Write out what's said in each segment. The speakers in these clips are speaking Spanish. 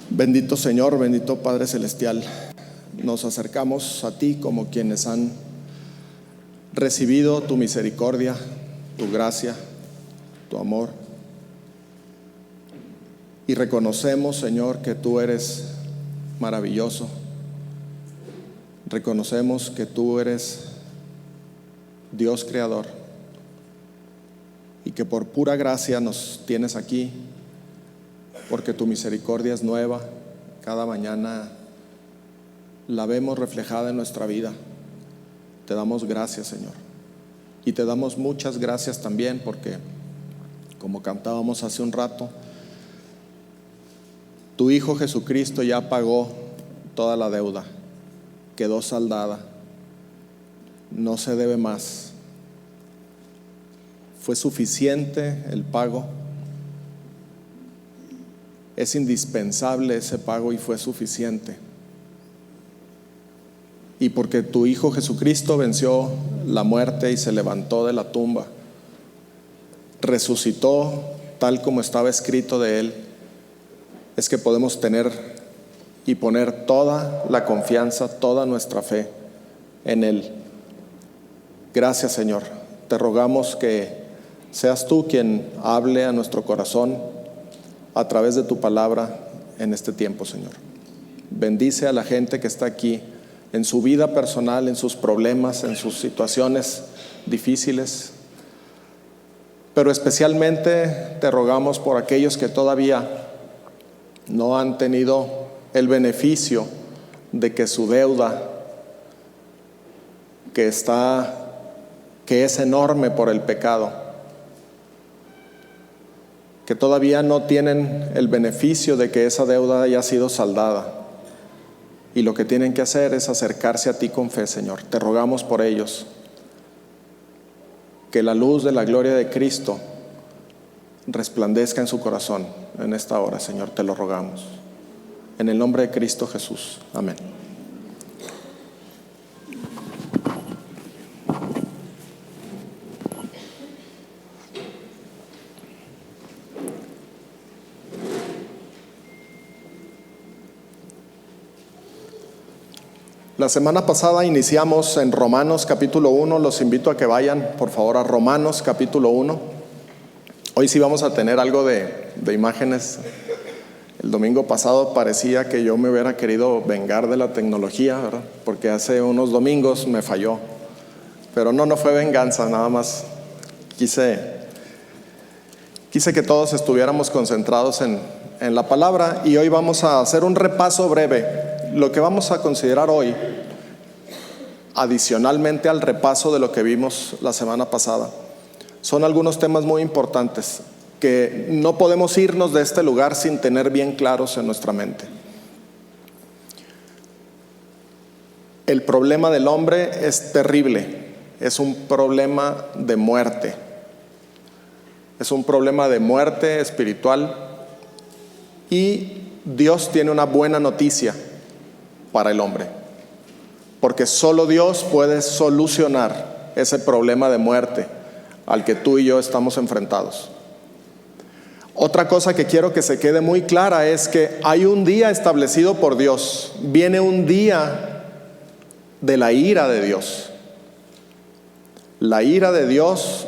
Bendito Señor, bendito Padre Celestial, nos acercamos a ti como quienes han recibido tu misericordia, tu gracia, tu amor. Y reconocemos, Señor, que tú eres maravilloso. Reconocemos que tú eres Dios creador y que por pura gracia nos tienes aquí, porque tu misericordia es nueva. Cada mañana la vemos reflejada en nuestra vida. Te damos gracias, Señor, y te damos muchas gracias también porque, como cantábamos hace un rato, tu Hijo Jesucristo ya pagó toda la deuda, quedó saldada, no se debe más. Fue suficiente el pago, es indispensable ese pago y fue suficiente. Y porque tu Hijo Jesucristo venció la muerte y se levantó de la tumba, resucitó tal como estaba escrito de Él, es que podemos tener y poner toda la confianza, toda nuestra fe en Él. Gracias, Señor. Te rogamos que seas tú quien hable a nuestro corazón a través de tu palabra en este tiempo, Señor. Bendice a la gente que está aquí en su vida personal, en sus problemas, en sus situaciones difíciles, pero especialmente te rogamos por aquellos que todavía no han tenido el beneficio de que su deuda, que es enorme por el pecado, que todavía no tienen el beneficio de que esa deuda haya sido saldada, y lo que tienen que hacer es acercarse a ti con fe, Señor. Te rogamos por ellos, que la luz de la gloria de Cristo resplandezca en su corazón en esta hora, Señor, te lo rogamos. En el nombre de Cristo Jesús. Amén. La semana pasada iniciamos en Romanos capítulo 1, los invito a que vayan por favor a Romanos capítulo 1. Hoy sí vamos a tener algo de imágenes. El domingo pasado parecía que yo me hubiera querido vengar de la tecnología, ¿verdad? Porque hace unos domingos me falló, pero no fue venganza, nada más quise que todos estuviéramos concentrados en la palabra. Y hoy vamos a hacer un repaso breve. Lo que vamos a considerar hoy, adicionalmente al repaso de lo que vimos la semana pasada, son algunos temas muy importantes que no podemos irnos de este lugar sin tener bien claros en nuestra mente. El problema del hombre es terrible, es un problema de muerte, es un problema de muerte espiritual, y Dios tiene una buena noticia para el hombre, porque solo Dios puede solucionar ese problema de muerte al que tú y yo estamos enfrentados. Otra cosa que quiero que se quede muy clara es que hay un día establecido por Dios. Viene un día de la ira de Dios. La ira de Dios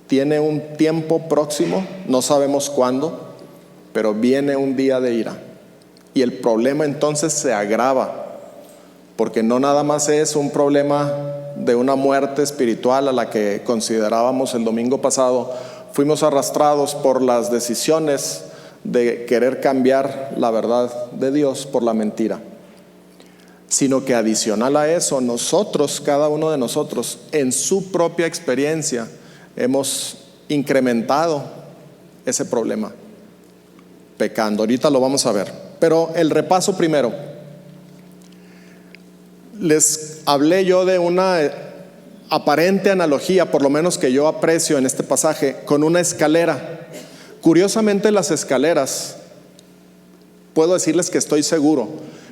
tiene un tiempo próximo, no sabemos cuándo, pero viene un día de ira. Y el problema entonces se agrava, porque no nada más es un problema de una muerte espiritual a la que considerábamos el domingo pasado. Fuimos arrastrados por las decisiones de querer cambiar la verdad de Dios por la mentira, sino que adicional a eso, nosotros, cada uno de nosotros, en su propia experiencia, hemos incrementado ese problema, pecando. Ahorita lo vamos a ver. Pero el repaso primero. Les hablé yo de una aparente analogía, por lo menos que yo aprecio en este pasaje, con una escalera. Curiosamente, las escaleras, puedo decirles que estoy seguro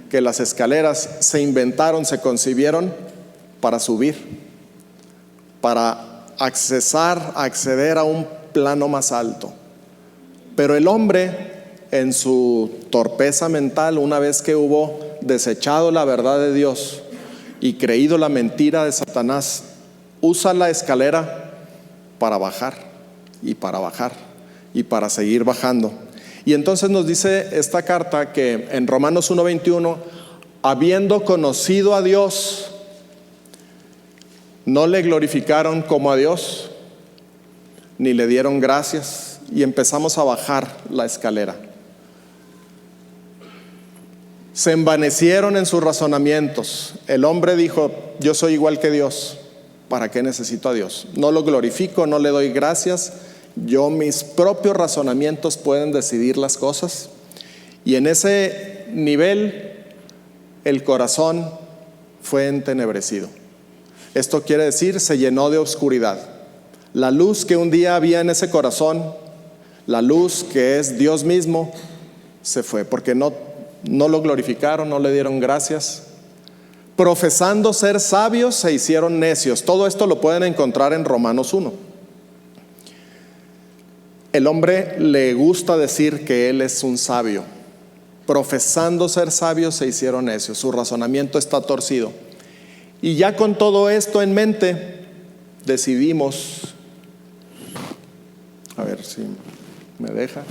que las escaleras se inventaron, se concibieron para subir, para acceder a un plano más alto. Pero el hombre en su torpeza mental, una vez que hubo desechado la verdad de Dios y creído la mentira de Satanás, usa la escalera para bajar y para bajar y para seguir bajando. Y entonces nos dice esta carta que en Romanos 1:21, habiendo conocido a Dios, no le glorificaron como a Dios, ni le dieron gracias, y empezamos a bajar la escalera. Se envanecieron en sus razonamientos. El hombre dijo: yo soy igual que Dios, ¿para qué necesito a Dios? No lo glorifico, no le doy gracias. Yo, mis propios razonamientos pueden decidir las cosas. Y en ese nivel el corazón fue entenebrecido. Esto quiere decir, se llenó de oscuridad. La luz que un día había en ese corazón, la luz que es Dios mismo, se fue, porque no lo glorificaron, no le dieron gracias. Profesando ser sabios, se hicieron necios. Todo esto lo pueden encontrar en Romanos 1. El hombre le gusta decir que él es un sabio. Profesando ser sabios, se hicieron necios. Su razonamiento está torcido. Y ya con todo esto en mente, decidimos, a ver si me deja,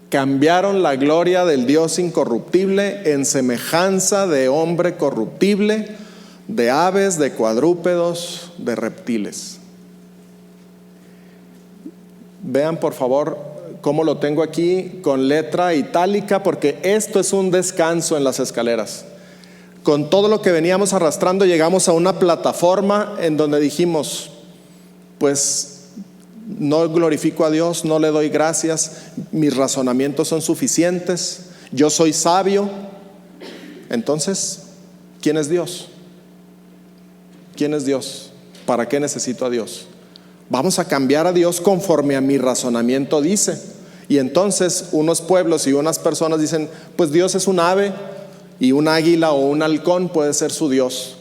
cambiaron la gloria del Dios incorruptible en semejanza de hombre corruptible, de aves, de cuadrúpedos, de reptiles. Vean por favor cómo lo tengo aquí con letra itálica, porque esto es un descanso en las escaleras. Con todo lo que veníamos arrastrando, llegamos a una plataforma en donde dijimos: pues no glorifico a Dios, no le doy gracias, mis razonamientos son suficientes, yo soy sabio. Entonces, ¿quién es Dios? ¿Quién es Dios? ¿Para qué necesito a Dios? Vamos a cambiar a Dios conforme a mi razonamiento dice. Y entonces unos pueblos y unas personas dicen: pues Dios es un ave, y un águila o un halcón puede ser su Dios.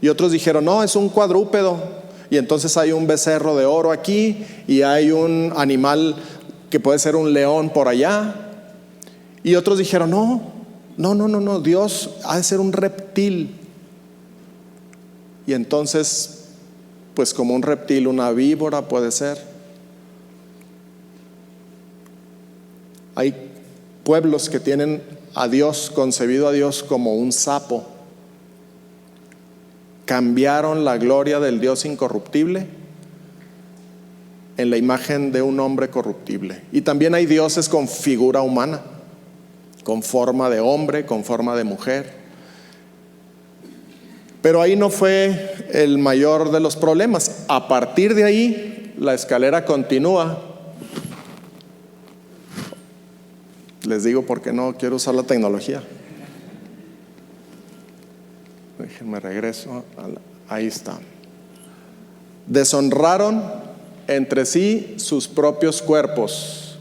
Y otros dijeron: no, es un cuadrúpedo, y entonces hay un becerro de oro aquí, y hay un animal que puede ser un león por allá. Y otros dijeron: no, Dios ha de ser un reptil. Y entonces, pues como un reptil, una víbora puede ser. Hay pueblos que tienen a Dios, concebido a Dios como un sapo. Cambiaron la gloria del Dios incorruptible en la imagen de un hombre corruptible. Y también hay dioses con figura humana, con forma de hombre, con forma de mujer. Pero ahí no fue el mayor de los problemas. A partir de ahí, la escalera continúa. Les digo porque no quiero usar la tecnología. Déjenme regreso. Ahí está. Deshonraron entre sí sus propios cuerpos.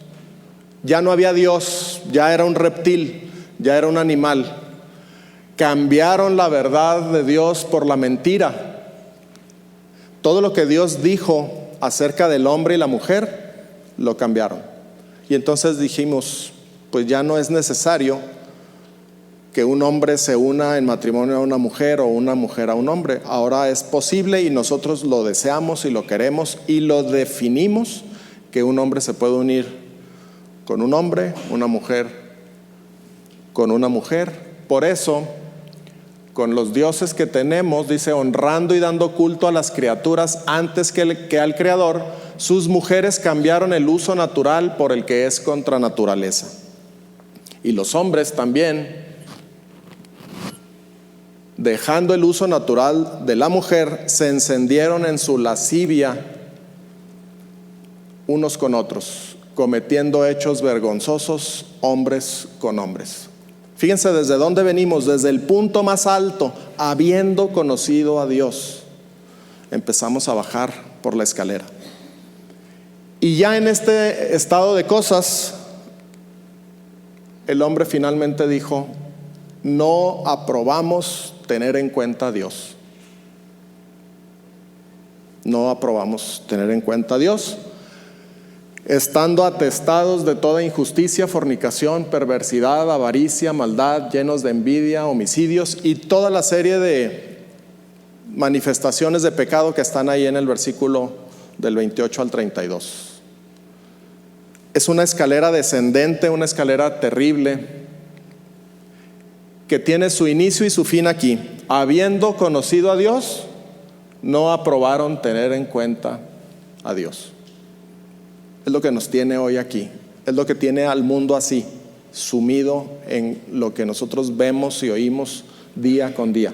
Ya no había Dios, ya era un reptil, ya era un animal. Cambiaron la verdad de Dios por la mentira. Todo lo que Dios dijo acerca del hombre y la mujer, lo cambiaron. Y entonces dijimos: pues ya no es necesario que un hombre se una en matrimonio a una mujer o una mujer a un hombre. Ahora es posible, y nosotros lo deseamos y lo queremos y lo definimos, que un hombre se puede unir con un hombre, una mujer con una mujer. Por eso, con los dioses que tenemos, dice: honrando y dando culto a las criaturas antes que al Creador, sus mujeres cambiaron el uso natural por el que es contra naturaleza. Y los hombres también, dejando el uso natural de la mujer, se encendieron en su lascivia unos con otros, cometiendo hechos vergonzosos hombres con hombres. Fíjense desde dónde venimos, desde el punto más alto, habiendo conocido a Dios. Empezamos a bajar por la escalera. Y ya en este estado de cosas, el hombre finalmente dijo: no aprobamos tener en cuenta a Dios. No aprobamos tener en cuenta a Dios. estando atestados de toda injusticia, fornicación, perversidad, avaricia, maldad, llenos de envidia, homicidios y toda la serie de manifestaciones de pecado que están ahí en el versículo del 28 al 32. Es una escalera descendente, una escalera terrible, que tiene su inicio y su fin aquí. Habiendo conocido a Dios, no aprobaron tener en cuenta a Dios. Es lo que nos tiene hoy aquí, es lo que tiene al mundo así, sumido en lo que nosotros vemos y oímos día con día.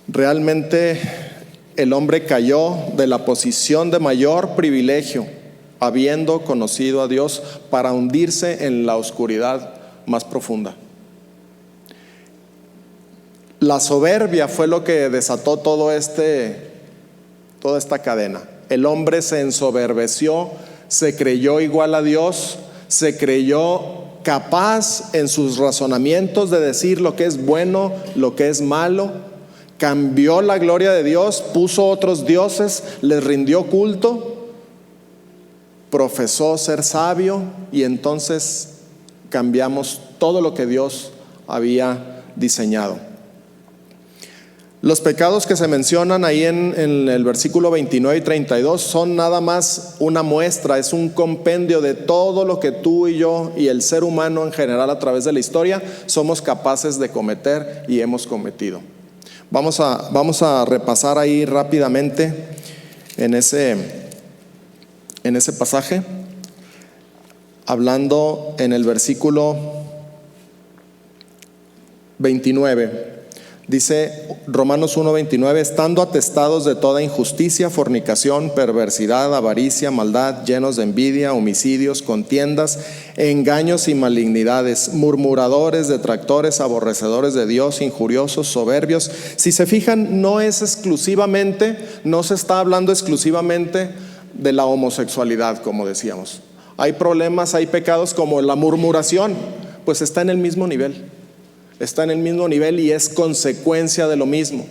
Realmente el hombre cayó de la posición de mayor privilegio, habiendo conocido a Dios, para hundirse en la oscuridad más profunda. La soberbia fue lo que desató toda esta cadena. El hombre se ensoberbeció, se creyó igual a Dios, se creyó capaz en sus razonamientos de decir lo que es bueno, lo que es malo. Cambió la gloria de Dios, puso otros dioses, les rindió culto, profesó ser sabio, y entonces cambiamos todo lo que Dios había diseñado. Los pecados que se mencionan ahí en el versículo 29 y 32 son nada más una muestra, es un compendio de todo lo que tú y yo y el ser humano en general a través de la historia somos capaces de cometer y hemos cometido. Vamos a repasar ahí rápidamente en ese pasaje, hablando en el versículo 29. Dice Romanos 1:29, estando atestados de toda injusticia, fornicación, perversidad, avaricia, maldad, llenos de envidia, homicidios, contiendas, engaños y malignidades, murmuradores, detractores, aborrecedores de Dios, injuriosos, soberbios. Si se fijan, no se está hablando exclusivamente de la homosexualidad, como decíamos. Hay problemas, hay pecados como la murmuración, pues está en el mismo nivel. Está en el mismo nivel y es consecuencia de lo mismo.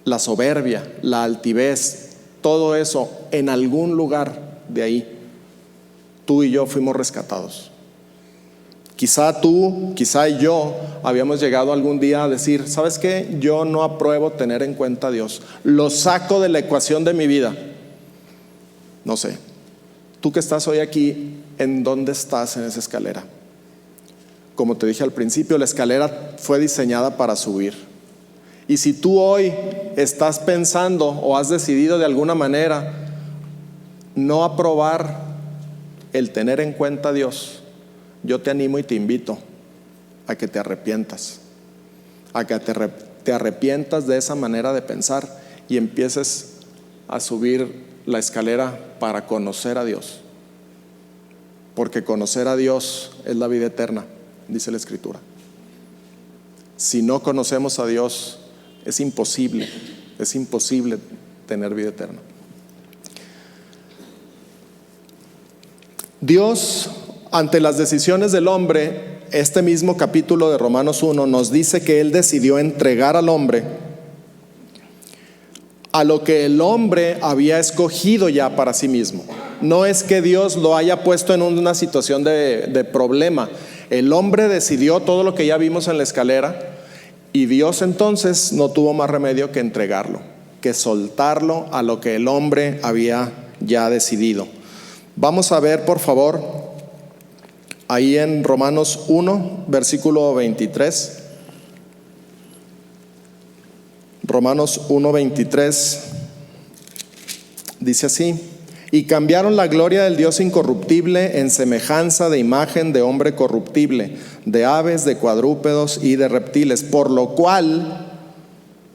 La soberbia, la altivez, todo eso, en algún lugar de ahí, tú y yo fuimos rescatados. Quizá tú, quizá yo habíamos llegado algún día a decir, ¿sabes qué? Yo no apruebo tener en cuenta a Dios. Lo saco de la ecuación de mi vida. No sé. Tú que estás hoy aquí, ¿en dónde estás en esa escalera? Como te dije al principio, la escalera fue diseñada para subir. Y si tú hoy estás pensando o has decidido de alguna manera no aprobar el tener en cuenta a Dios, yo te animo y te invito a que te arrepientas, a que te arrepientas de esa manera de pensar y empieces a subir la escalera para conocer a Dios, porque conocer a Dios es la vida eterna, dice la Escritura. Si no conocemos a Dios, es imposible tener vida eterna. Dios, ante las decisiones del hombre, este mismo capítulo de Romanos 1 nos dice que Él decidió entregar al hombre a lo que el hombre había escogido ya para sí mismo. No es que Dios lo haya puesto en una situación de problema. El hombre decidió todo lo que ya vimos en la escalera, y Dios entonces no tuvo más remedio que entregarlo, que soltarlo a lo que el hombre había ya decidido. Vamos a ver, por favor, ahí en Romanos 1, versículo 23. Romanos 1:23 dice así: y cambiaron la gloria del Dios incorruptible en semejanza de imagen de hombre corruptible, de aves, de cuadrúpedos y de reptiles, por lo cual,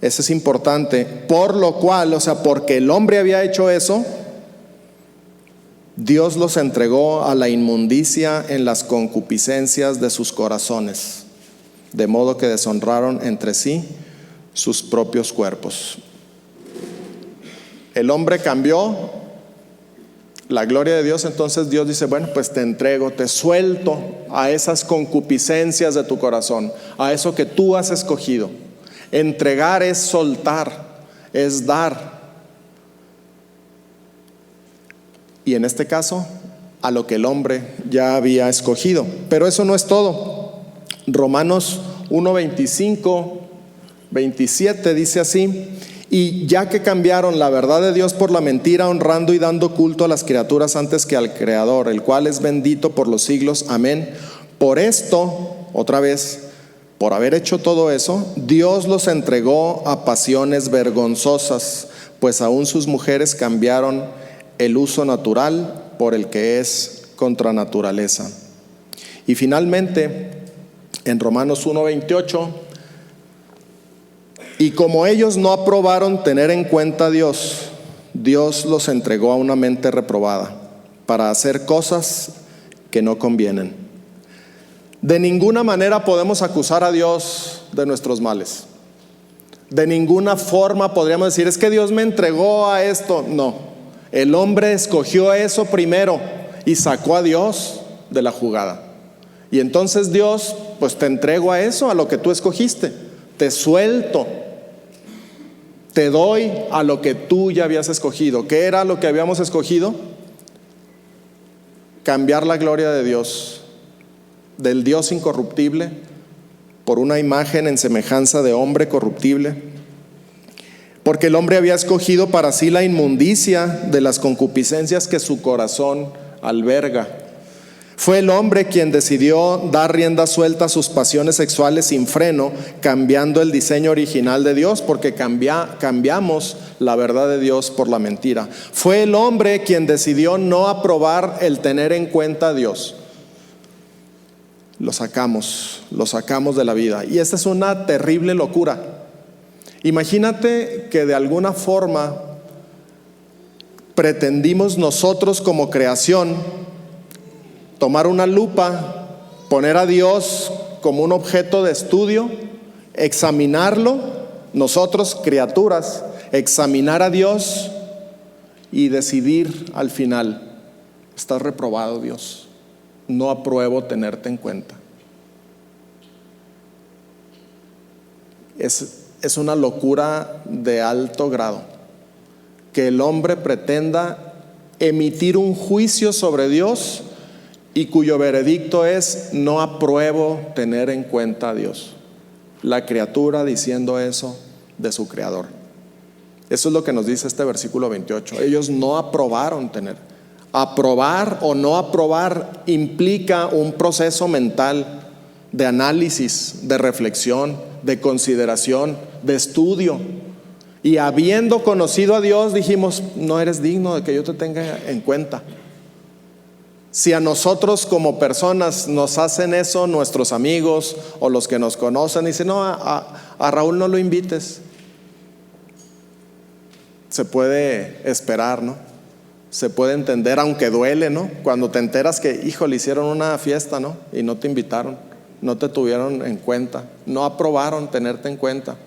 eso es importante, por lo cual, o sea, porque el hombre había hecho eso, Dios los entregó a la inmundicia en las concupiscencias de sus corazones, de modo que deshonraron entre sí sus propios cuerpos. El hombre cambió la gloria de Dios, entonces Dios dice, bueno, pues te entrego, te suelto a esas concupiscencias de tu corazón, a eso que tú has escogido. Entregar es soltar, es dar. Y en este caso, a lo que el hombre ya había escogido. Pero eso no es todo. Romanos 1:25, 27 dice así: y ya que cambiaron la verdad de Dios por la mentira, honrando y dando culto a las criaturas antes que al Creador, el cual es bendito por los siglos. Amén. Por esto, otra vez, por haber hecho todo eso, Dios los entregó a pasiones vergonzosas, pues aún sus mujeres cambiaron el uso natural por el que es contra naturaleza. Y finalmente, en Romanos 1:28, y como ellos no aprobaron tener en cuenta a Dios, Dios los entregó a una mente reprobada para hacer cosas que no convienen. De ninguna manera podemos acusar a Dios de nuestros males. De ninguna forma podríamos decir, es que Dios me entregó a esto. No, el hombre escogió eso primero y sacó a Dios de la jugada. Y entonces Dios, pues te entrego a eso, a lo que tú escogiste. Te suelto. Te doy a lo que tú ya habías escogido. ¿Qué era lo que habíamos escogido? Cambiar la gloria de Dios, del Dios incorruptible, por una imagen en semejanza de hombre corruptible. Porque el hombre había escogido para sí la inmundicia de las concupiscencias que su corazón alberga. Fue el hombre quien decidió dar rienda suelta a sus pasiones sexuales sin freno, cambiando el diseño original de Dios, porque cambiamos la verdad de Dios por la mentira. Fue el hombre quien decidió no aprobar el tener en cuenta a Dios. Lo sacamos de la vida. Y esta es una terrible locura. Imagínate que de alguna forma pretendimos nosotros como creación tomar una lupa, poner a Dios como un objeto de estudio, examinarlo, nosotros criaturas, examinar a Dios y decidir al final, estás reprobado, Dios, no apruebo tenerte en cuenta. Es una locura de alto grado que el hombre pretenda emitir un juicio sobre Dios y cuyo veredicto es: no apruebo tener en cuenta a Dios. La criatura diciendo eso de su creador. Eso es lo que nos dice este versículo 28. Ellos no aprobaron tener. Aprobar o no aprobar implica un proceso mental de análisis, de reflexión, de consideración, de estudio. Y habiendo conocido a Dios, dijimos: no eres digno de que yo te tenga en cuenta. Si a nosotros como personas nos hacen eso, nuestros amigos o los que nos conocen, dicen: no, a Raúl no lo invites. Se puede esperar, ¿no? Se puede entender, aunque duele, ¿no? Cuando te enteras que, hijo, le hicieron una fiesta, ¿no? Y no te invitaron, no te tuvieron en cuenta, no aprobaron tenerte en cuenta.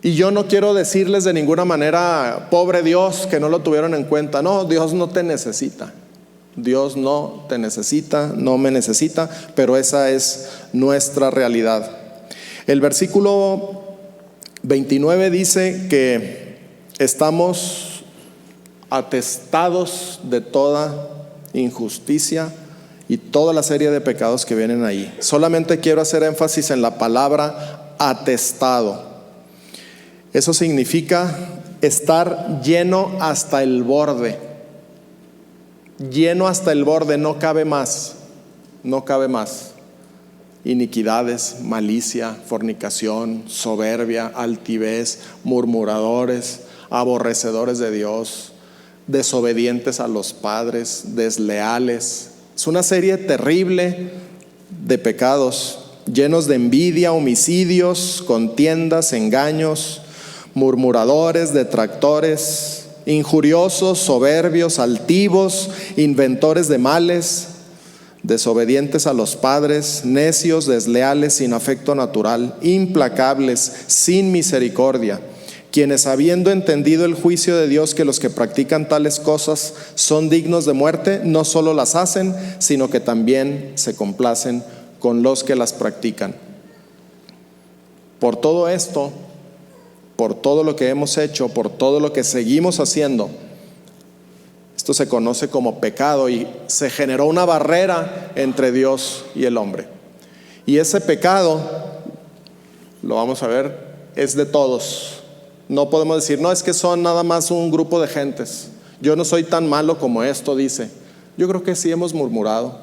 Y yo no quiero decirles de ninguna manera: pobre Dios, que no lo tuvieron en cuenta. No, Dios no te necesita. Dios no te necesita, no me necesita, pero esa es nuestra realidad. El versículo 29 dice que estamos atestados de toda injusticia y toda la serie de pecados que vienen ahí. Solamente quiero hacer énfasis en la palabra atestado. Eso significa estar lleno hasta el borde. Lleno hasta el borde, no cabe más, no cabe más. Iniquidades, malicia, fornicación, soberbia, altivez, murmuradores, aborrecedores de Dios, desobedientes a los padres, desleales. Es una serie terrible de pecados, llenos de envidia, homicidios, contiendas, engaños, murmuradores, detractores, injuriosos, soberbios, altivos, inventores de males, desobedientes a los padres, necios, desleales, sin afecto natural, implacables, sin misericordia, quienes, habiendo entendido el juicio de Dios, que los que practican tales cosas son dignos de muerte, no solo las hacen, sino que también se complacen con los que las practican. Por todo esto, por todo lo que hemos hecho, por todo lo que seguimos haciendo, esto se conoce como pecado y se generó una barrera entre Dios y el hombre. Y ese pecado, lo vamos a ver, es de todos. No podemos decir, no, es que son nada más un grupo de gentes. Yo no soy tan malo como esto dice. Yo creo que sí hemos murmurado.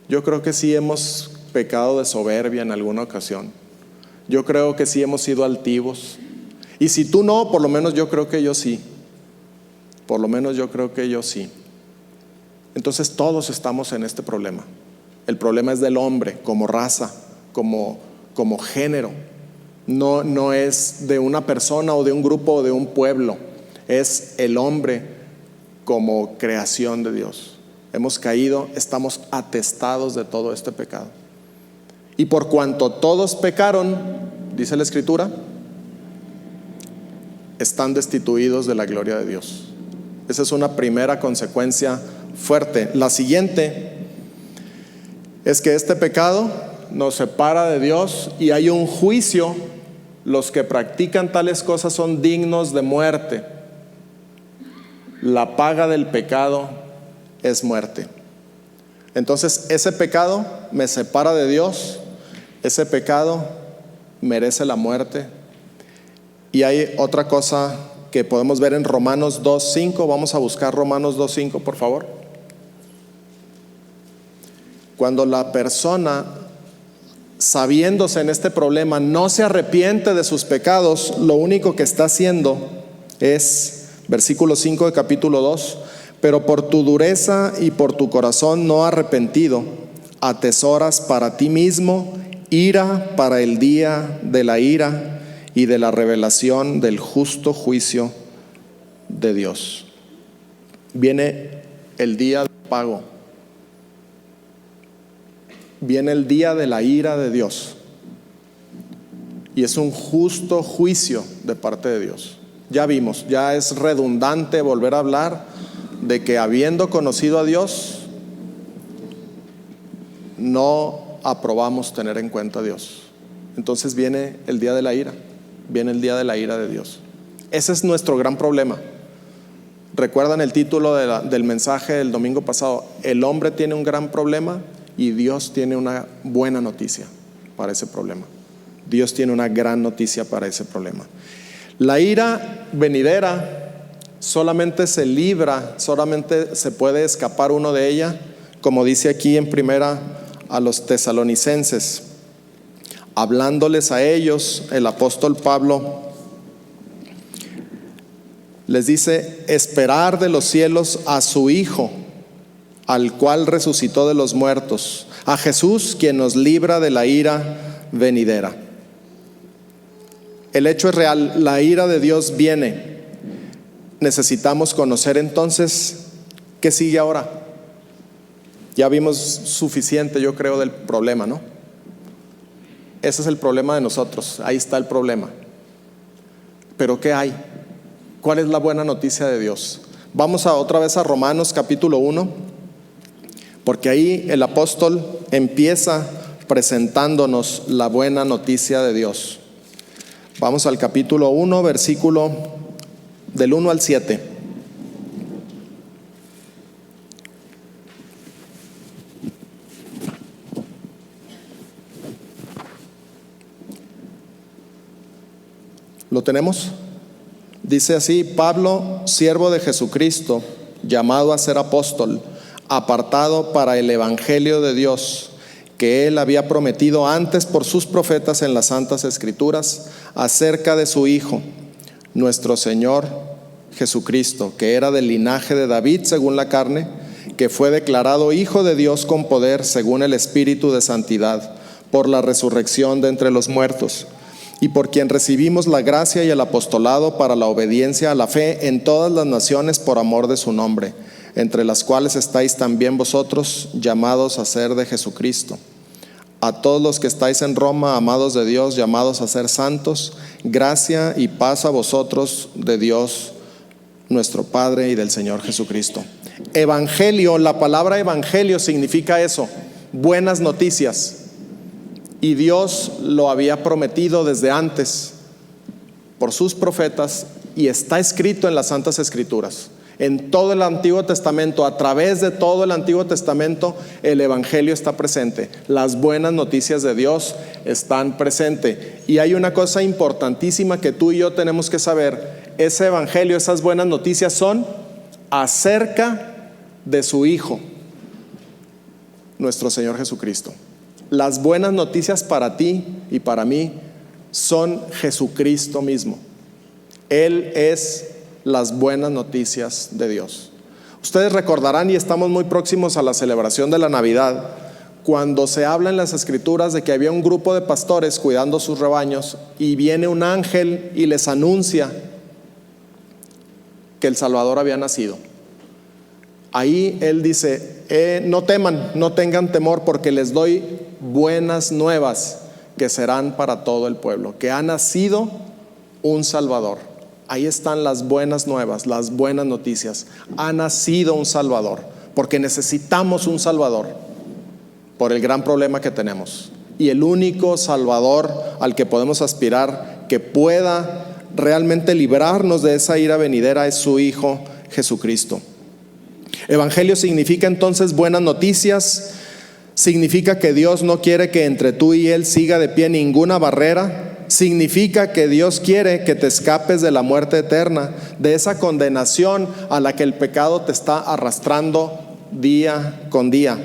Yo creo que sí hemos pecado de soberbia en alguna ocasión. Yo creo que sí hemos sido altivos. Y si tú no, por lo menos yo creo que yo sí. Por lo menos yo creo que yo sí. Entonces todos estamos en este problema. El problema es del hombre, como raza, como género. No es de una persona o de un grupo o de un pueblo. Es el hombre como creación de Dios. Hemos caído, estamos atestados de todo este pecado. Y por cuanto todos pecaron, dice la Escritura, están destituidos de la gloria de Dios. Esa es una primera consecuencia fuerte. La siguiente es que este pecado nos separa de Dios y hay un juicio. Los que practican tales cosas son dignos de muerte. La paga del pecado es muerte. Entonces ese pecado me separa de Dios. Ese pecado merece la muerte. Y hay otra cosa que podemos ver en Romanos 2:5. Vamos a buscar Romanos 2:5, por favor. Cuando la persona, sabiéndose en este problema, no se arrepiente de sus pecados, lo único que está haciendo es, versículo 5 de capítulo 2, pero por tu dureza y por tu corazón no arrepentido, atesoras para ti mismo ira para el día de la ira y de la revelación del justo juicio de Dios. Viene el día del pago. Viene el día de la ira de Dios. Y es un justo juicio de parte de Dios. Ya vimos, ya es redundante volver a hablar de que habiendo conocido a Dios, no aprobamos tener en cuenta a Dios. Entonces viene el día de la ira. Viene el día de la ira de Dios. Ese es nuestro gran problema. ¿Recuerdan el título del mensaje del domingo pasado? El hombre tiene un gran problema y Dios tiene una buena noticia para ese problema. Dios tiene una gran noticia para ese problema. La ira venidera solamente se libra, solamente se puede escapar uno de ella, como dice aquí en primera a los tesalonicenses. Hablándoles a ellos, el apóstol Pablo les dice: esperar de los cielos a su Hijo, al cual resucitó de los muertos, a Jesús, quien nos libra de la ira venidera. El hecho es real, la ira de Dios viene. Necesitamos conocer entonces qué sigue ahora. Ya vimos suficiente, yo creo, del problema, ¿no? Ese es el problema de nosotros, ahí está el problema. Pero ¿qué hay? ¿Cuál es la buena noticia de Dios? Vamos otra vez a Romanos capítulo 1, porque ahí el apóstol empieza presentándonos la buena noticia de Dios. Vamos al capítulo 1, versículo del 1 al 7. ¿Lo tenemos? Dice así: Pablo, siervo de Jesucristo, llamado a ser apóstol, apartado para el evangelio de Dios, que él había prometido antes por sus profetas en las santas escrituras, acerca de su Hijo, nuestro Señor Jesucristo, que era del linaje de David según la carne, que fue declarado Hijo de Dios con poder según el Espíritu de santidad, por la resurrección de entre los muertos, y por quien recibimos la gracia y el apostolado para la obediencia a la fe en todas las naciones por amor de su nombre, entre las cuales estáis también vosotros, llamados a ser de Jesucristo. A todos los que estáis en Roma, amados de Dios, llamados a ser santos, gracia y paz a vosotros de Dios nuestro Padre y del Señor Jesucristo. Evangelio, la palabra evangelio significa eso, buenas noticias. Y Dios lo había prometido desde antes. por sus profetas y está escrito en las Santas Escrituras. En todo el Antiguo Testamento, a través de todo el Antiguo Testamento, el Evangelio está presente. Las buenas noticias de Dios están presentes. Y hay una cosa importantísima que tú y yo tenemos que saber. Ese Evangelio, esas buenas noticias son acerca de su Hijo, nuestro Señor Jesucristo. Las buenas noticias para ti y para mí son Jesucristo mismo. Él es las buenas noticias de Dios. Ustedes recordarán, y estamos muy próximos a la celebración de la Navidad, cuando se habla en las Escrituras de que había un grupo de pastores cuidando sus rebaños y viene un ángel y les anuncia que el Salvador había nacido. Ahí él dice, no teman, no tengan temor, porque les doy buenas nuevas que serán para todo el pueblo, que ha nacido un Salvador. Ahí están las buenas nuevas, las buenas noticias. Ha nacido un Salvador, porque necesitamos un Salvador por el gran problema que tenemos. Y el único Salvador al que podemos aspirar, que pueda realmente librarnos de esa ira venidera, es su Hijo Jesucristo. Evangelio significa entonces buenas noticias. Significa que Dios no quiere que entre tú y Él siga de pie ninguna barrera. Significa que Dios quiere que te escapes de la muerte eterna, de esa condenación a la que el pecado te está arrastrando día con día.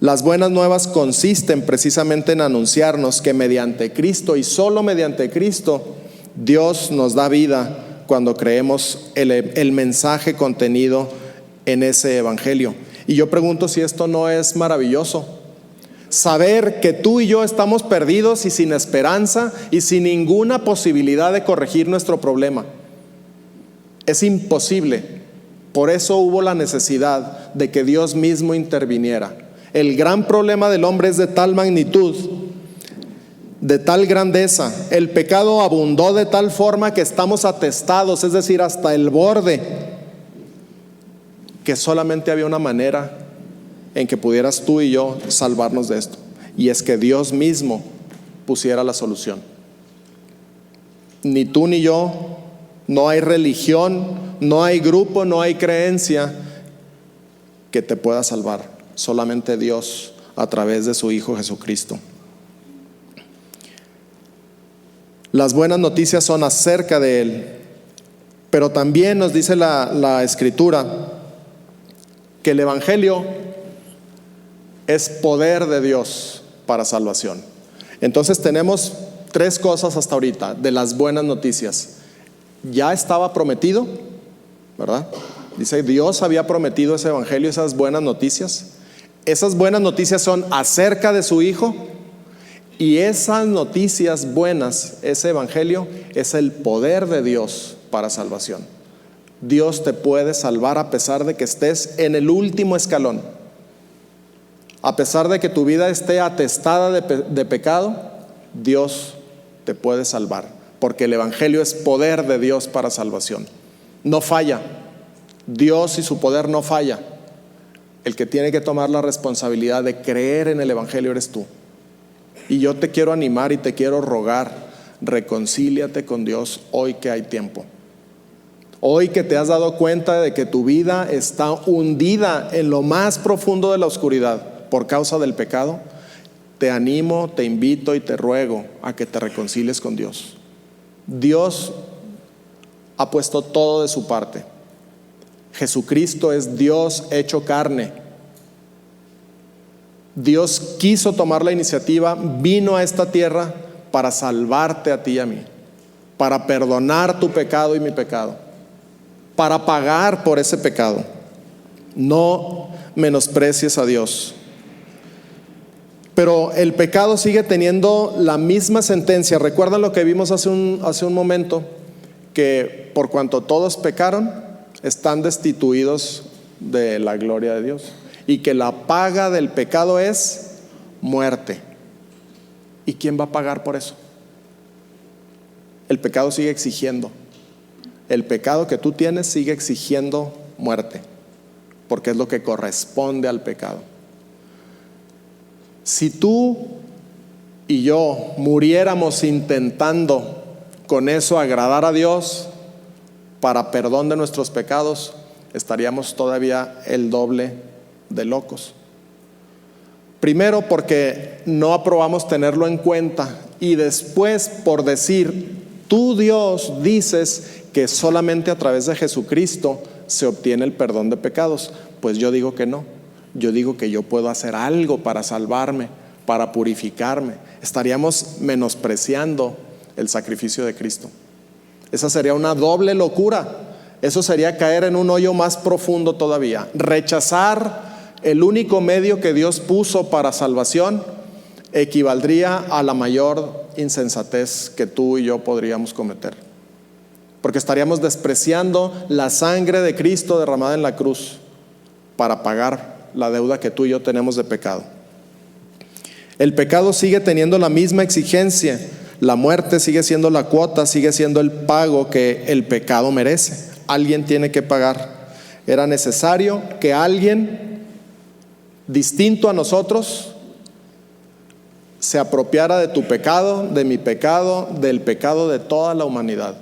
Las buenas nuevas consisten precisamente en anunciarnos que mediante Cristo y solo mediante Cristo, Dios nos da vida cuando creemos el mensaje contenido en ese Evangelio. Y yo pregunto si esto no es maravilloso. Saber que tú y yo estamos perdidos y sin esperanza y sin ninguna posibilidad de corregir nuestro problema. Es imposible. Por eso hubo la necesidad de que Dios mismo interviniera. El gran problema del hombre es de tal magnitud, de tal grandeza. El pecado abundó de tal forma que estamos atestados, es decir, hasta el borde, que solamente había una manera en que pudieras tú y yo salvarnos de esto, y es que Dios mismo pusiera la solución. Ni tú ni yo, no hay religión, no hay grupo, no hay creencia que te pueda salvar. Solamente Dios a través de su Hijo Jesucristo. Las buenas noticias son acerca de Él, pero también nos dice la Escritura que el Evangelio es poder de Dios para salvación. Entonces tenemos tres cosas hasta ahorita de las buenas noticias. Ya estaba prometido, ¿verdad? Dice, Dios había prometido ese Evangelio, esas buenas noticias. Esas buenas noticias son acerca de su Hijo, y esas noticias buenas, ese Evangelio, es el poder de Dios para salvación. Dios te puede salvar a pesar de que estés en el último escalón. A pesar de que tu vida esté atestada de pecado, Dios te puede salvar, porque el Evangelio es poder de Dios para salvación. No falla. Dios y su poder no falla. El que tiene que tomar la responsabilidad de creer en el Evangelio eres tú. Y yo te quiero animar y te quiero rogar, reconcíliate con Dios hoy que hay tiempo. Hoy que te has dado cuenta de que tu vida está hundida en lo más profundo de la oscuridad por causa del pecado, te animo, te invito y te ruego a que te reconcilies con Dios. Dios ha puesto todo de su parte. Jesucristo es Dios hecho carne. Dios quiso tomar la iniciativa, vino a esta tierra para salvarte a ti y a mí, para perdonar tu pecado y mi pecado, para pagar por ese pecado. No menosprecies a Dios. Pero el pecado sigue teniendo la misma sentencia. ¿Recuerdan lo que vimos hace un momento? Que por cuanto todos pecaron, están destituidos de la gloria de Dios, y que la paga del pecado es muerte. ¿Y quién va a pagar por eso? El pecado sigue exigiendo. El pecado que tú tienes sigue exigiendo muerte, porque es lo que corresponde al pecado. Si tú y yo muriéramos intentando con eso agradar a Dios para perdón de nuestros pecados, estaríamos todavía el doble de locos. Primero, porque no aprobamos tenerlo en cuenta, y después por decir, tú Dios dices que solamente a través de Jesucristo se obtiene el perdón de pecados. Pues yo digo que no. Yo digo que yo puedo hacer algo para salvarme, para purificarme. Estaríamos menospreciando el sacrificio de Cristo. Esa sería una doble locura. Eso sería caer en un hoyo más profundo todavía. Rechazar el único medio que Dios puso para salvación equivaldría a la mayor insensatez que tú y yo podríamos cometer, porque estaríamos despreciando la sangre de Cristo derramada en la cruz para pagar la deuda que tú y yo tenemos de pecado. El pecado sigue teniendo la misma exigencia. La muerte sigue siendo la cuota, sigue siendo el pago que el pecado merece. Alguien tiene que pagar. Era necesario que alguien distinto a nosotros se apropiara de tu pecado, de mi pecado, del pecado de toda la humanidad,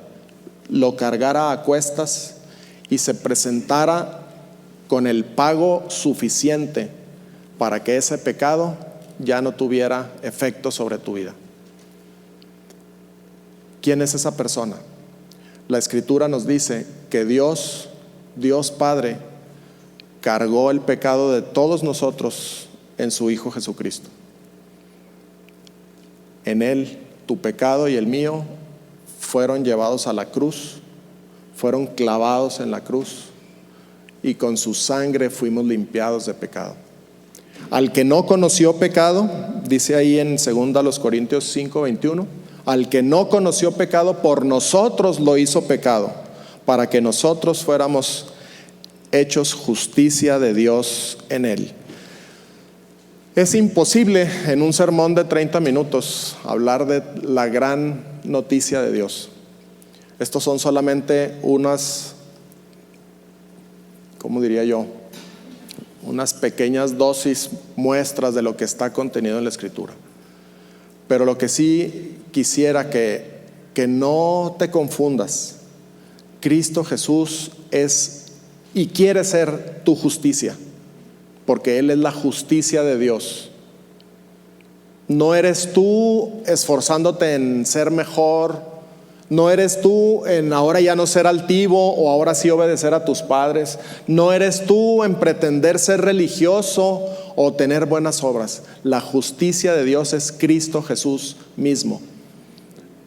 lo cargara a cuestas y se presentara con el pago suficiente para que ese pecado ya no tuviera efecto sobre tu vida. ¿Quién es esa persona? La Escritura nos dice que Dios Padre, cargó el pecado de todos nosotros en su Hijo Jesucristo. En Él, tu pecado y el mío fueron llevados a la cruz, fueron clavados en la cruz, y con su sangre fuimos limpiados de pecado. Al que no conoció pecado, dice ahí en 2 Corintios 5:21, al que no conoció pecado, por nosotros lo hizo pecado, para que nosotros fuéramos hechos justicia de Dios en él. Es imposible en un sermón de 30 minutos hablar de la gran noticia de Dios. Estos son solamente unas, ¿cómo diría yo? Unas pequeñas dosis, muestras de lo que está contenido en la Escritura. Pero lo que sí quisiera que no te confundas: Cristo Jesús es y quiere ser tu justicia, porque Él es la justicia de Dios. No eres tú esforzándote en ser mejor, no eres tú en ahora ya no ser altivo o ahora sí obedecer a tus padres, no eres tú en pretender ser religioso o tener buenas obras. La justicia de Dios es Cristo Jesús mismo.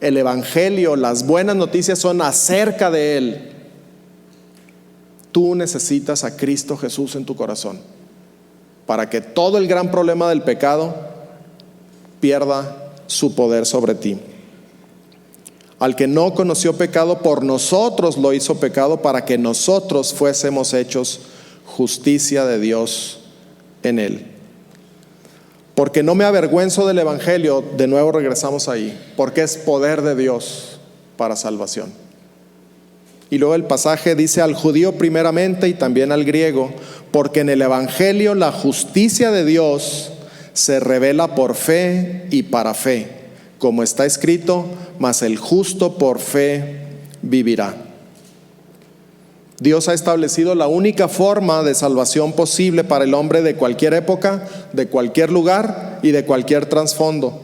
El Evangelio, las buenas noticias son acerca de Él. Tú necesitas a Cristo Jesús en tu corazón para que todo el gran problema del pecado pierda su poder sobre ti. Al que no conoció pecado, por nosotros lo hizo pecado, para que nosotros fuésemos hechos justicia de Dios en él. Porque no me avergüenzo del Evangelio, de nuevo regresamos ahí, porque es poder de Dios para salvación. Y luego el pasaje dice: al judío primeramente y también al griego, porque en el Evangelio la justicia de Dios se revela por fe y para fe, como está escrito: mas el justo por fe vivirá. Dios ha establecido la única forma de salvación posible para el hombre de cualquier época, de cualquier lugar y de cualquier trasfondo.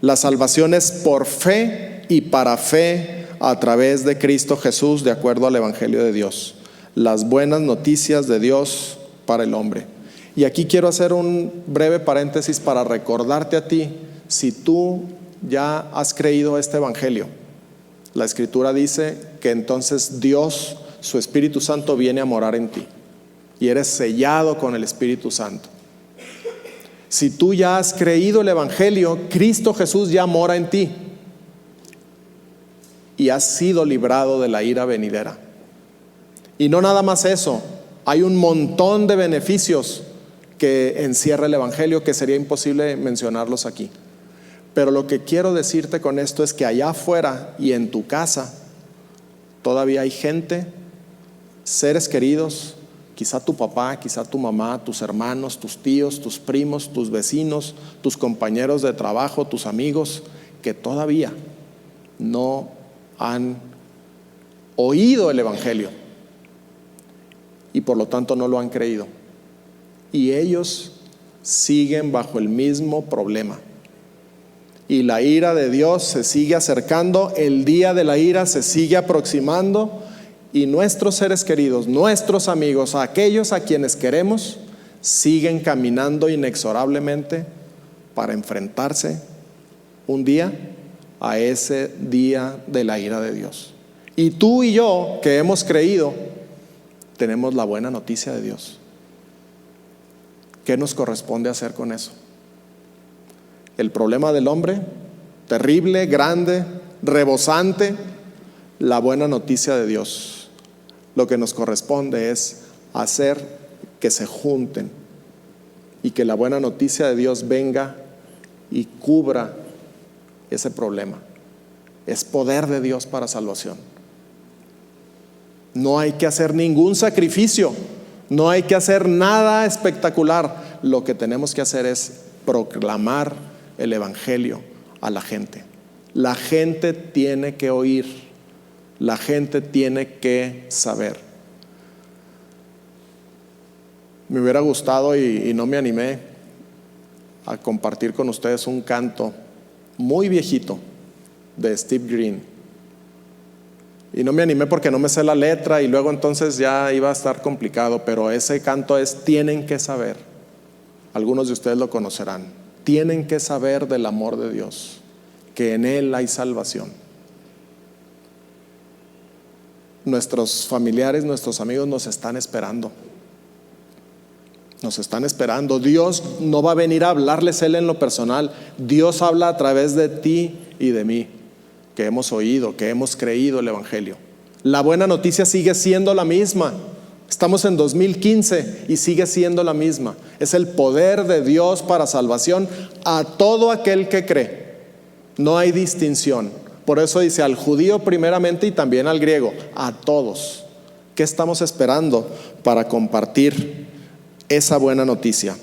La salvación es por fe y para fe a través de Cristo Jesús, de acuerdo al Evangelio de Dios. Las buenas noticias de Dios para el hombre. Y aquí quiero hacer un breve paréntesis para recordarte a ti, si tú ya has creído este Evangelio, la Escritura dice que entonces Dios, su Espíritu Santo, viene a morar en ti y eres sellado con el Espíritu Santo. Si tú ya has creído el Evangelio, Cristo Jesús ya mora en ti y has sido librado de la ira venidera. Y no nada más eso, hay un montón de beneficios que encierra el Evangelio que sería imposible mencionarlos aquí. Pero lo que quiero decirte con esto es que allá afuera y en tu casa todavía hay gente, seres queridos, quizá tu papá, quizá tu mamá, tus hermanos, tus tíos, tus primos, tus vecinos, tus compañeros de trabajo, tus amigos, que todavía no han oído el Evangelio y por lo tanto no lo han creído. Y ellos siguen bajo el mismo problema. Y la ira de Dios se sigue acercando, el día de la ira se sigue aproximando, y nuestros seres queridos, nuestros amigos, aquellos a quienes queremos, siguen caminando inexorablemente para enfrentarse un día a ese día de la ira de Dios. Y tú y yo, que hemos creído, tenemos la buena noticia de Dios. ¿Qué nos corresponde hacer con eso? El problema del hombre, terrible, grande, rebosante. La buena noticia de Dios, lo que nos corresponde es hacer que se junten y que la buena noticia de Dios venga y cubra ese problema. Es poder de Dios para salvación. No hay que hacer ningún sacrificio, no hay que hacer nada espectacular. Lo que tenemos que hacer es proclamar el Evangelio a la gente. La gente tiene que oír, la gente tiene que saber. Me hubiera gustado y no me animé a compartir con ustedes un canto muy viejito de Steve Green. Y no me animé porque no me sé la letra y luego entonces ya iba a estar complicado, pero ese canto es: tienen que saber. Algunos de ustedes lo conocerán. Tienen que saber del amor de Dios, que en Él hay salvación. Nuestros familiares, nuestros amigos nos están esperando. Nos están esperando. Dios no va a venir a hablarles Él en lo personal. Dios habla a través de ti y de mí, que hemos oído, que hemos creído el Evangelio. La buena noticia sigue siendo la misma. Estamos en 2015 y sigue siendo la misma. Es el poder de Dios para salvación a todo aquel que cree. No hay distinción. Por eso dice al judío primeramente y también al griego, a todos. ¿Qué estamos esperando para compartir esa buena noticia?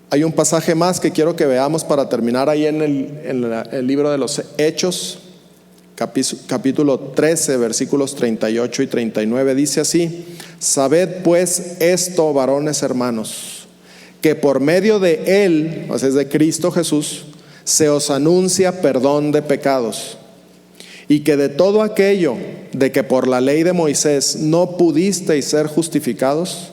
Hay un pasaje más que quiero que veamos para terminar ahí en el libro de los Hechos, capítulo 13, versículos 38 y 39. Dice así: sabed pues esto, varones hermanos, que por medio de Él, o sea, es de Cristo Jesús, se os anuncia perdón de pecados, y que de todo aquello de que por la ley de Moisés no pudisteis ser justificados,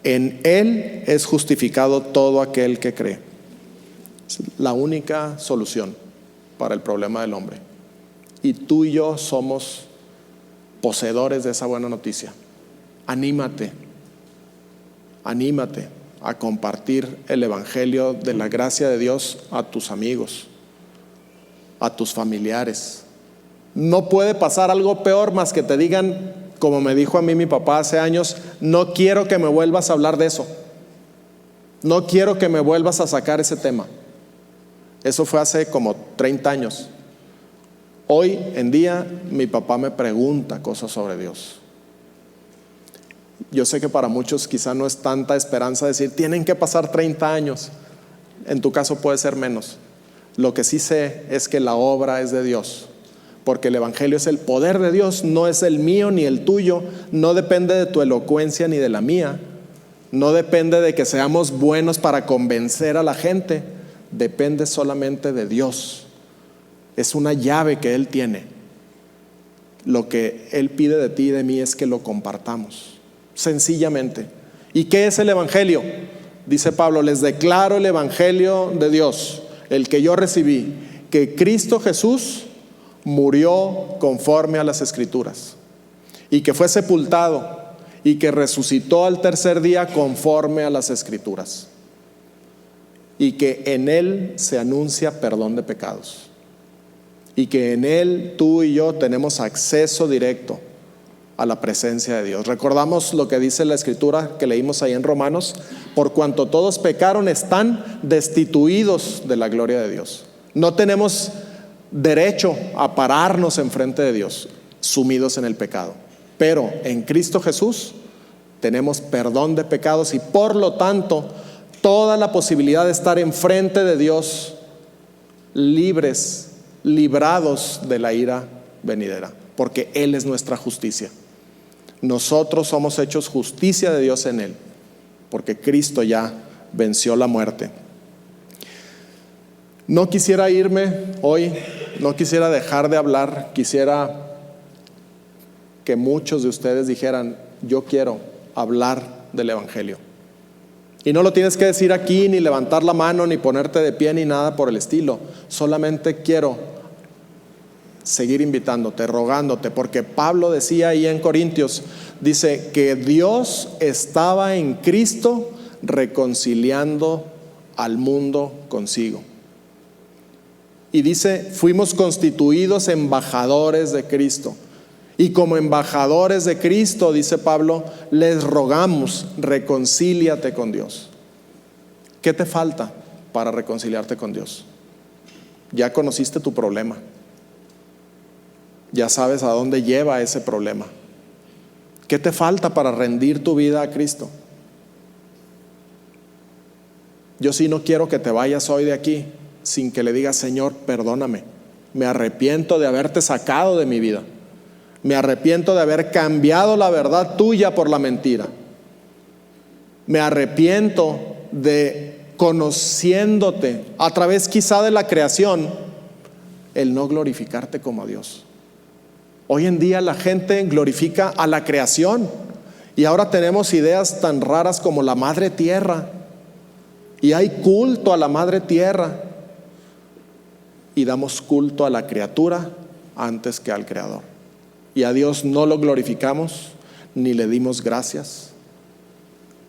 en Él es justificado todo aquel que cree. Es la única solución para el problema del hombre. Y tú y yo somos poseedores de esa buena noticia. Anímate a compartir el Evangelio de la gracia de Dios a tus amigos, a tus familiares. No puede pasar algo peor más que te digan, como me dijo a mí mi papá hace años: no quiero que me vuelvas a hablar de eso, no quiero que me vuelvas a sacar ese tema. Eso fue hace como 30 años. Hoy en día mi papá me pregunta cosas sobre Dios. Yo sé que para muchos quizá no es tanta esperanza decir tienen que pasar 30 años. En tu caso puede ser menos. Lo que sí sé es que la obra es de Dios, porque el Evangelio es el poder de Dios, no es el mío ni el tuyo. No depende de tu elocuencia ni de la mía. No depende de que seamos buenos para convencer a la gente. Depende solamente de Dios. Es una llave que Él tiene. Lo que Él pide de ti y de mí es que lo compartamos, sencillamente. ¿Y qué es el Evangelio? Dice Pablo: les declaro el Evangelio de Dios, el que yo recibí, que Cristo Jesús murió conforme a las Escrituras, y que fue sepultado, y que resucitó al tercer día conforme a las Escrituras, y que en Él se anuncia perdón de pecados, y que en Él tú y yo tenemos acceso directo a la presencia de Dios. Recordamos lo que dice la Escritura que leímos ahí en Romanos: por cuanto todos pecaron, están destituidos de la gloria de Dios. No tenemos derecho a pararnos enfrente de Dios sumidos en el pecado, pero en Cristo Jesús tenemos perdón de pecados y por lo tanto toda la posibilidad de estar enfrente de Dios libres, librados de la ira venidera, porque Él es nuestra justicia. Nosotros somos hechos justicia de Dios en Él, porque Cristo ya venció la muerte. No quisiera irme hoy, no quisiera dejar de hablar, quisiera que muchos de ustedes dijeran: yo quiero hablar del Evangelio. Y no lo tienes que decir aquí, ni levantar la mano, ni ponerte de pie, ni nada por el estilo. Solamente quiero seguir invitándote, rogándote, porque Pablo decía ahí en Corintios, dice que Dios estaba en Cristo reconciliando al mundo consigo. Y dice, fuimos constituidos embajadores de Cristo. Y como embajadores de Cristo, dice Pablo, les rogamos, reconcíliate con Dios. ¿Qué te falta para reconciliarte con Dios? Ya conociste tu problema. Ya sabes a dónde lleva ese problema. ¿Qué te falta para rendir tu vida a Cristo? Yo sí no quiero que te vayas hoy de aquí sin que le digas: Señor, perdóname. Me arrepiento de haberte sacado de mi vida. Me arrepiento de haber cambiado la verdad tuya por la mentira. Me arrepiento de, conociéndote a través quizá de la creación, el no glorificarte como a Dios. Hoy en día la gente glorifica a la creación, y ahora tenemos ideas tan raras como la madre tierra, y hay culto a la madre tierra, y damos culto a la criatura antes que al Creador. Y a Dios no lo glorificamos ni le dimos gracias.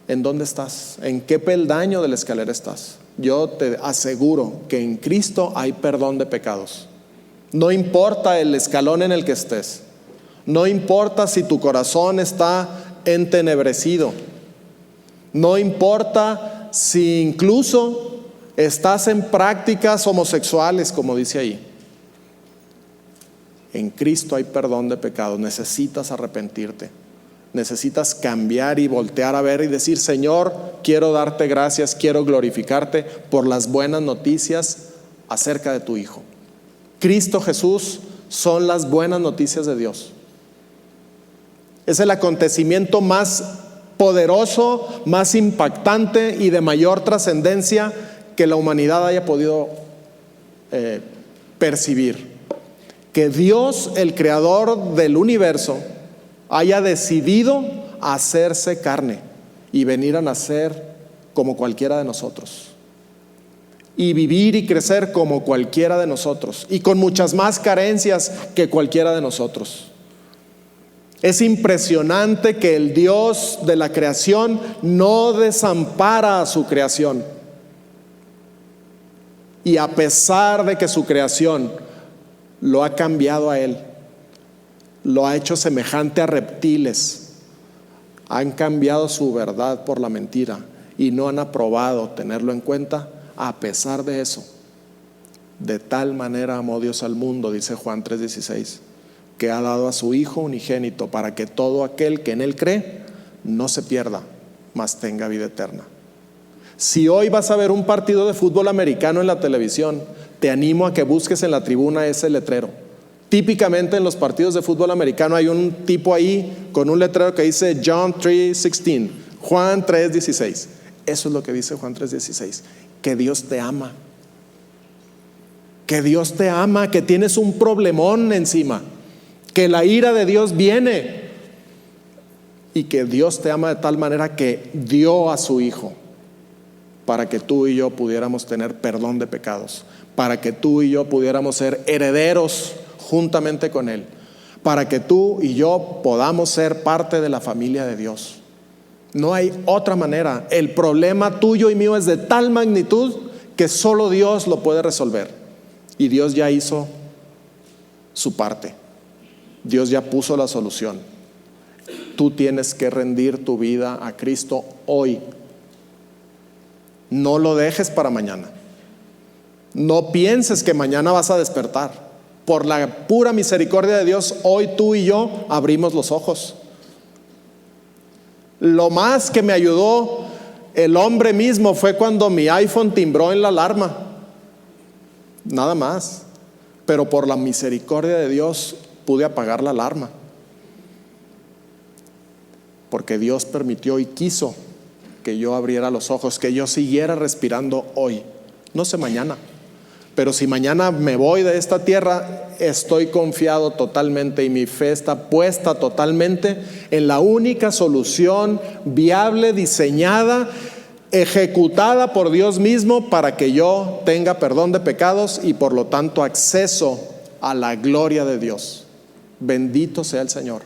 ¿En dónde estás? ¿En qué peldaño de la escalera estás? Yo te aseguro que en Cristo hay perdón de pecados. No importa el escalón en el que estés. No importa si tu corazón está entenebrecido. No importa si incluso estás en prácticas homosexuales, como dice ahí. En Cristo hay perdón de pecados. Necesitas arrepentirte. Necesitas cambiar y voltear a ver y decir: Señor, quiero darte gracias, quiero glorificarte por las buenas noticias acerca de tu Hijo. Cristo Jesús son las buenas noticias de Dios. Es el acontecimiento más poderoso, más impactante y de mayor trascendencia que la humanidad haya podido percibir. Que Dios, el creador del universo, haya decidido hacerse carne y venir a nacer como cualquiera de nosotros, y vivir y crecer como cualquiera de nosotros, y con muchas más carencias que cualquiera de nosotros. Es impresionante que el Dios de la creación no desampara a su creación, y a pesar de que su creación lo ha cambiado a Él, lo ha hecho semejante a reptiles, han cambiado su verdad por la mentira y no han aprobado tenerlo en cuenta. A pesar de eso, de tal manera amó Dios al mundo, dice Juan 3:16, que ha dado a su Hijo unigénito, para que todo aquel que en Él cree no se pierda, mas tenga vida eterna. Si hoy vas a ver un partido de fútbol americano en la televisión, te animo a que busques en la tribuna ese letrero. Típicamente en los partidos de fútbol americano hay un tipo ahí con un letrero que dice John 3:16, Juan 3:16. Eso es lo que dice Juan 3:16, que Dios te ama. Que Dios te ama, que tienes un problemón encima, que la ira de Dios viene, y que Dios te ama de tal manera que dio a su Hijo para que tú y yo pudiéramos tener perdón de pecados, para que tú y yo pudiéramos ser herederos juntamente con Él, para que tú y yo podamos ser parte de la familia de Dios. No hay otra manera. El problema tuyo y mío es de tal magnitud que solo Dios lo puede resolver, y Dios ya hizo su parte. Dios ya puso la solución. Tú tienes que rendir tu vida a Cristo hoy. No lo dejes para mañana. No pienses que mañana vas a despertar. Por la pura misericordia de Dios, hoy tú y yo abrimos los ojos. Lo más que me ayudó el hombre mismo fue cuando mi iPhone timbró en la alarma. nada más. Pero por la misericordia de Dios pude apagar la alarma, porque Dios permitió y quiso que yo abriera los ojos, que yo siguiera respirando hoy. No sé mañana, pero si mañana me voy de esta tierra, estoy confiado totalmente y mi fe está puesta totalmente en la única solución viable, diseñada, ejecutada por Dios mismo para que yo tenga perdón de pecados y por lo tanto acceso a la gloria de Dios. Bendito sea el Señor.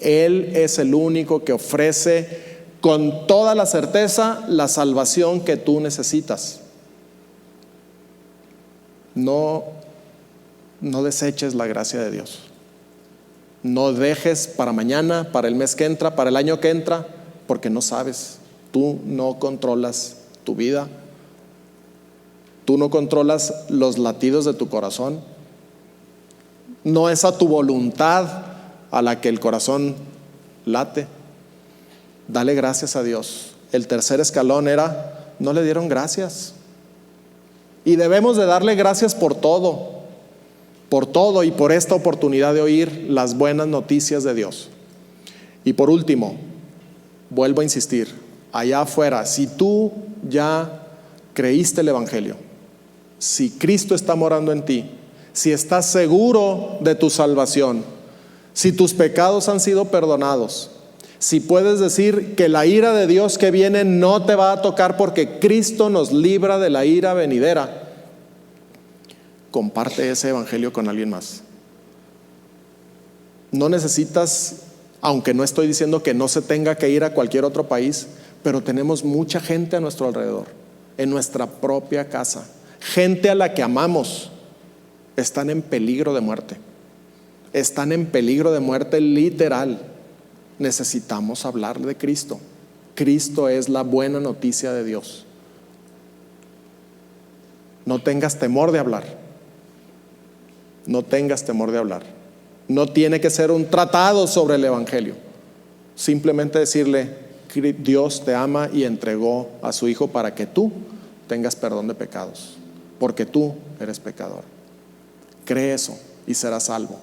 Él es el único que ofrece con toda la certeza la salvación que tú necesitas. No deseches la gracia de Dios. No dejes para mañana, para el mes que entra, para el año que entra, porque no sabes. Tú no controlas tu vida. Tú no controlas los latidos de tu corazón. No es a tu voluntad a la que el corazón late. Dale gracias a Dios. El tercer escalón era, no le dieron gracias. Y debemos de darle gracias por todo y por esta oportunidad de oír las buenas noticias de Dios. Y por último, vuelvo a insistir, allá afuera, si tú ya creíste el Evangelio, si Cristo está morando en ti, si estás seguro de tu salvación, si tus pecados han sido perdonados, si puedes decir que la ira de Dios que viene no te va a tocar porque Cristo nos libra de la ira venidera, comparte ese evangelio con alguien más. No necesitas, aunque no estoy diciendo que no se tenga que ir a cualquier otro país, pero tenemos mucha gente a nuestro alrededor, en nuestra propia casa, gente a la que amamos, están en peligro de muerte. Están en peligro de muerte literal. Necesitamos hablar de Cristo. Cristo es la buena noticia de Dios. No tengas temor de hablar. No tengas temor de hablar. No tiene que ser un tratado sobre el Evangelio. Simplemente decirle, Dios te ama y entregó a su Hijo para que tú tengas perdón de pecados, porque tú eres pecador. Cree eso y serás salvo.